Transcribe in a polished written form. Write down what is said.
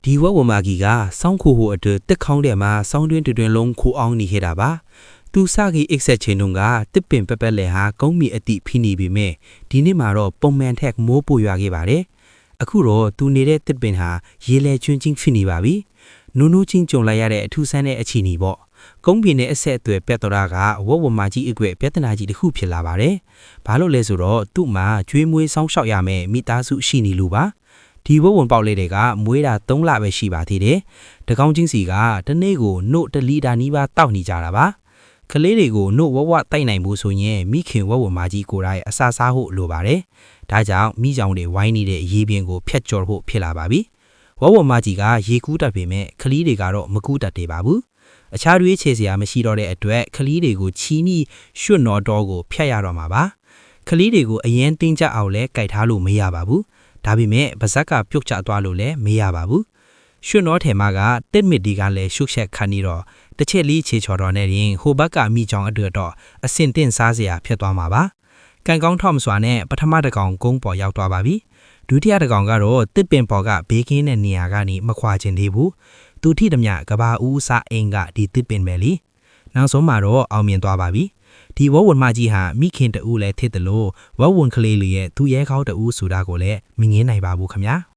ဒီဝဝမာကြီးကစောင်းခိုဟိုအတွက်တက်ခေါင်းတဲ့မှာစောင်းတွင်းတွင်လုံးခိုအောင်နေခဲ့တာပါသူစကြီးအိတ်ဆက်ချင်းတုန်းကတစ်ပင်ပက်ပက်လဲဟာကုန်းမီအတိဖိနေပြီမဲ့ဒီနေ့မှာတော့ပုံမှန်ထက်မိုးပိုရွာခဲ့ပါတယ်အခုတော့သူနေတဲ့တစ်ပင်ဟာရေလဲကျွန်းချင်းဖိနေပါပြီနူးနူးချင်းကြုံလိုက်ရတဲ့အထူးဆန်းတဲ့အခြေအနေပေါ့ကုန်းပင်နဲ့အဆက်အသွယ်ပြတ်တော်တာကဝဝမာကြီးအကွက်ပြဿနာကြီးတစ်ခုဖြစ်လာပါတယ်ဘာလို့လဲဆိုတော့သူ့မှာကျွေးမွေးစောင်းရှောက်ရမယ်မိသားစုရှိနေလို့ပါဒီဘဝဝင်ပေါက်လေးတွေကမွေးတာ3လပဲရှိပါသေးတယ်။တကောင်းချင်းစီကတနေ့ကိုနှုတ်1လီတာနီးပါးတောက်နေကြတာပါ။ကလေးတွေကိုနှုတ်ဝဝတိုက်နိုင်ဖို့ဆိုရင်မိခင်ဝဝမာကြီးကိုယ်တိုင်အစာစားဖို့လိုပါတယ်။ဒါကြောင့်မိကြောင်တွေဝိုင်းနေတဲ့အရေးပြင်းကိုဖျက်ကျော်ဖို့ဖြစ်လာပါပြီ။ဝဝမာကြီးကရေကူးတတ်ပေမဲ့ကလေးတွေကတော့မကူးတတ်သေးပါဘူး။အခြားတွေခြေစရာမရှိတော့တဲ့အတွက်ကလေးတွေကိုချီးမိရွှွတ်တော်တော်ကိုဖျက်ရတော့မှာပါ။ကလေးတွေကိုအရင်တင်းကြအောင်လဲကြိုက်ထားလို့မရပါဘူး။ဒါပေမဲ့ဗဇက်ကပြုတ်ကျသွားလို့လည်းမရပါဘူးရွှွနှောထဲမှာကတစ်မစ်ဒီကလည်းရှုပ်ချက်ခါနေတော့တစ်ချက်လေးခြေချော်တော်နဲ့ရင်ဟိုဘက်ကမိချောင်အတွက်တော့အစင်တင်စားစရာဖြစ်သွားမှာပါကန်ကောင်းထော့မစွာနဲ့ပထမတစ်ကောင်ကုန်းပေါ်ရောက်သွားပါပြီဒုတိယတစ်ကောင်ကတော့တစ်ပင်ပေါ်ကဘေးကင်းတဲ့နေရာကနေမခွာချင်သေးဘူးသူထိသမျှကဘာဦးစာအိမ်ကဒီတစ်ပင်ပဲလीနောက်ဆုံးမှာတော့အောင်မြင်သွားပါပြီဒီဝဝမကြီးဟာမိခင်တူလည်းထစ်တယ်လို့ဝဝကလေးလေးရဲ့သူရဲကောင်းတူဆိုတာကိုလည်းမငင်းနိုင်ပါဘူးခင်ဗျာ